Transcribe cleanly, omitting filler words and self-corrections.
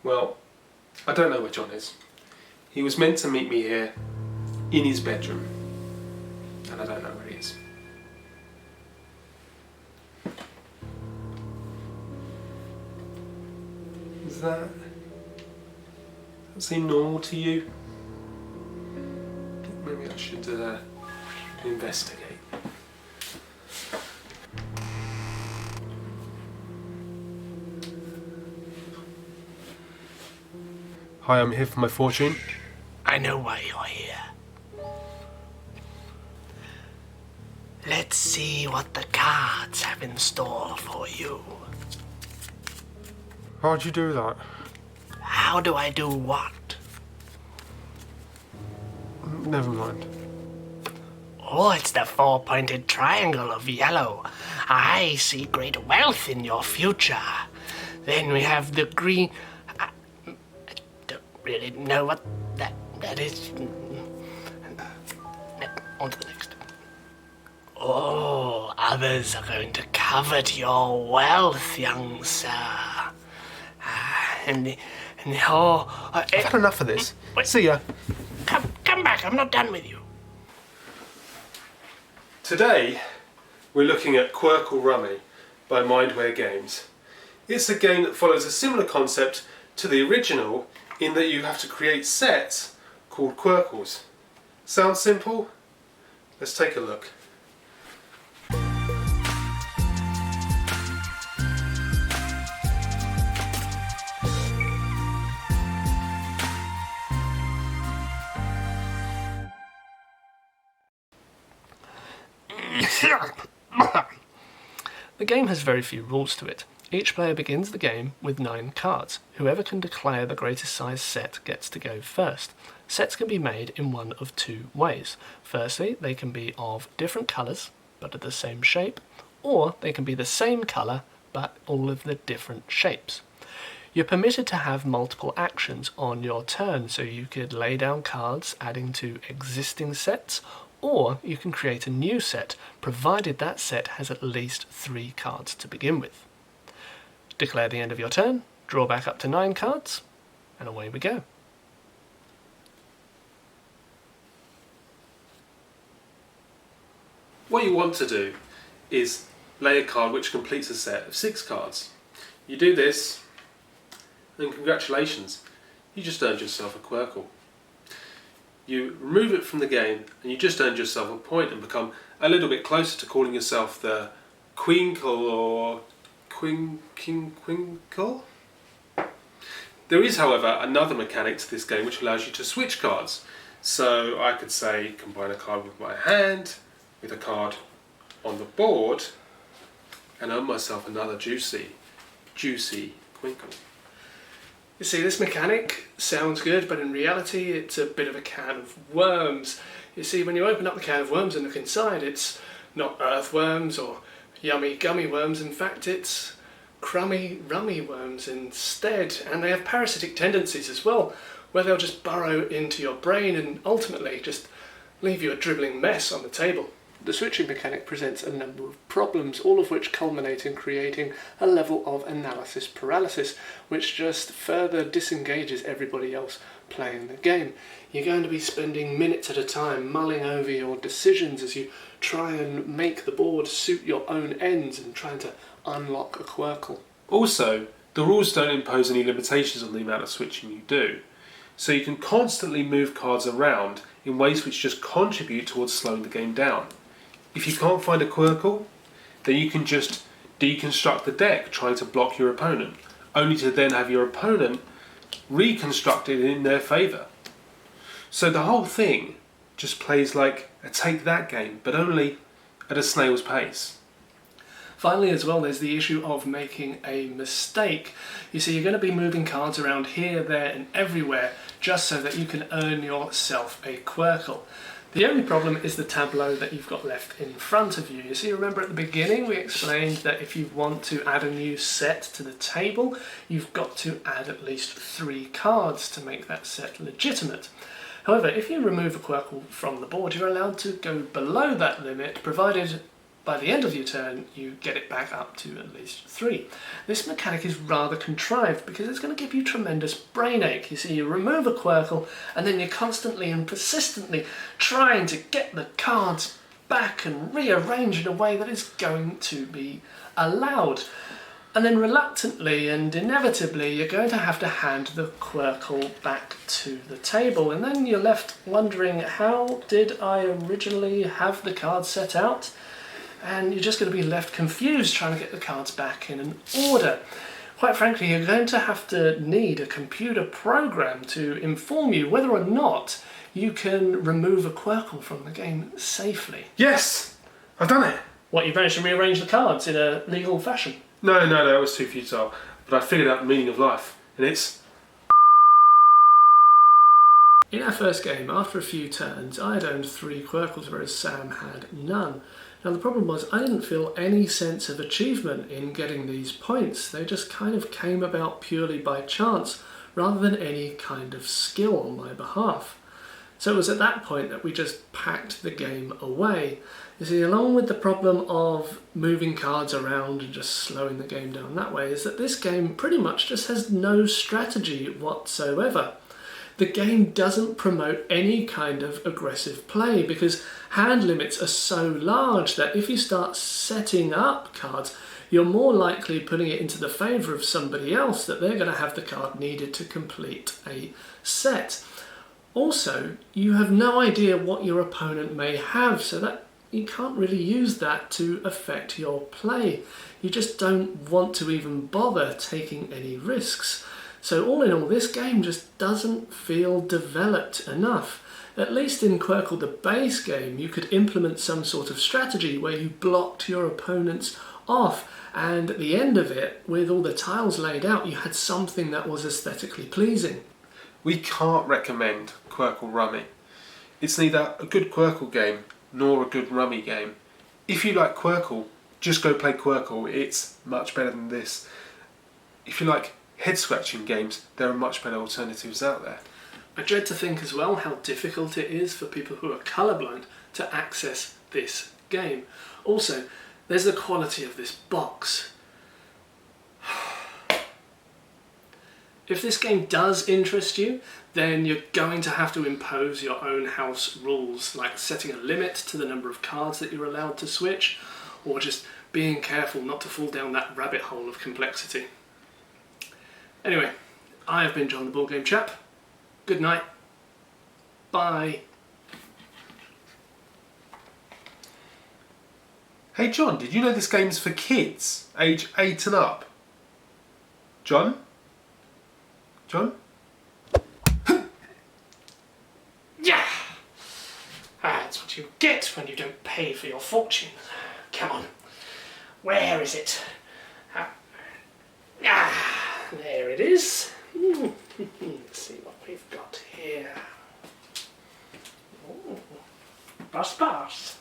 Well, I don't know where John is. He was meant to meet me here in his bedroom, and I don't know where he is. Does that seem normal to you? Maybe I should investigate. Hi, I'm here for my fortune. I know why you're here. Let's see what the cards have in store for you. How'd you do that? How do I do what? Never mind. Oh, it's the four-pointed triangle of yellow. I see great wealth in your future. Then we have the green... I don't really know what that is. On to the next. Oh, others are going to covet your wealth, young sir. And the whole... I've had enough of this. Wait. See ya. Come back, I'm not done with you. Today, we're looking at Qwirkle Rummy by Mindware Games. It's a game that follows a similar concept to the original in that you have to create sets called Qwirkles. Sounds simple? Let's take a look. The game has very few rules to it. Each player begins the game with 9 cards. Whoever can declare the greatest size set gets to go first. Sets can be made in one of 2 ways. Firstly, they can be of different colours, but of the same shape, or they can be the same colour, but all of the different shapes. You're permitted to have multiple actions on your turn, so you could lay down cards adding to existing sets, or you can create a new set, provided that set has at least 3 cards to begin with. Declare the end of your turn, draw back up to 9 cards, and away we go. What you want to do is lay a card which completes a set of 6 cards. You do this, and congratulations, you just earned yourself a Qwirkle. You remove it from the game and you just earned yourself a point and become a little bit closer to calling yourself the Qwirkle or Qwirkle. There is, however, another mechanic to this game which allows you to switch cards. So I could say combine a card with my hand with a card on the board and earn myself another juicy Qwirkle. You see, this mechanic sounds good, but in reality it's a bit of a can of worms. You see, when you open up the can of worms and look inside, it's not earthworms or yummy gummy worms. In fact, it's crummy rummy worms instead, and they have parasitic tendencies as well, where they'll just burrow into your brain and ultimately just leave you a dribbling mess on the table. The switching mechanic presents a number of problems, all of which culminate in creating a level of analysis paralysis, which just further disengages everybody else playing the game. You're going to be spending minutes at a time mulling over your decisions as you try and make the board suit your own ends and trying to unlock a Qwirkle. Also, the rules don't impose any limitations on the amount of switching you do, so you can constantly move cards around in ways which just contribute towards slowing the game down. If you can't find a Qwirkle, then you can just deconstruct the deck trying to block your opponent, only to then have your opponent reconstruct it in their favour. So the whole thing just plays like a take that game, but only at a snail's pace. Finally, as well, there's the issue of making a mistake. You see, you're going to be moving cards around here, there and everywhere just so that you can earn yourself a Qwirkle. The only problem is the tableau that you've got left in front of you. You see, remember at the beginning we explained that if you want to add a new set to the table, you've got to add at least 3 cards to make that set legitimate. However, if you remove a Qwirkle from the board, you're allowed to go below that limit, provided by the end of your turn, you get it back up to at least 3. This mechanic is rather contrived because it's going to give you tremendous brain ache. You see, you remove a Qwirkle and then you're constantly and persistently trying to get the cards back and rearrange in a way that is going to be allowed. And then reluctantly and inevitably you're going to have to hand the Qwirkle back to the table, and then you're left wondering, how did I originally have the cards set out? And you're just going to be left confused trying to get the cards back in an order. Quite frankly, you're going to have to need a computer program to inform you whether or not you can remove a Qwirkle from the game safely. Yes! I've done it! What, you've managed to rearrange the cards in a legal fashion? No, that was too futile. But I figured out the meaning of life, and it's... In our first game, after a few turns, I had owned 3 Qwirkles, whereas Sam had none. Now the problem was, I didn't feel any sense of achievement in getting these points. They just kind of came about purely by chance, rather than any kind of skill on my behalf. So it was at that point that we just packed the game away. You see, along with the problem of moving cards around and just slowing the game down that way, is that this game pretty much just has no strategy whatsoever. The game doesn't promote any kind of aggressive play because hand limits are so large that if you start setting up cards, you're more likely putting it into the favour of somebody else that they're going to have the card needed to complete a set. Also, you have no idea what your opponent may have, so that you can't really use that to affect your play. You just don't want to even bother taking any risks. So all in all, this game just doesn't feel developed enough. At least in Qwirkle, the base game, you could implement some sort of strategy where you blocked your opponents off, and at the end of it, with all the tiles laid out, you had something that was aesthetically pleasing. We can't recommend Qwirkle Rummy. It's neither a good Qwirkle game nor a good Rummy game. If you like Qwirkle, just go play Qwirkle. It's much better than this. If you like head-scratching games, there are much better alternatives out there. I dread to think as well how difficult it is for people who are colourblind to access this game. Also, there's the quality of this box. If this game does interest you, then you're going to have to impose your own house rules, like setting a limit to the number of cards that you're allowed to switch, or just being careful not to fall down that rabbit hole of complexity. Anyway, I have been John the Board Game Chap. Good night. Bye. Hey John, did you know this game's for kids, age 8 and up? John? John? Yeah! That's what you get when you don't pay for your fortune. Come on. Where is it? There it is. Let's see what we've got here. Ooh. Bus.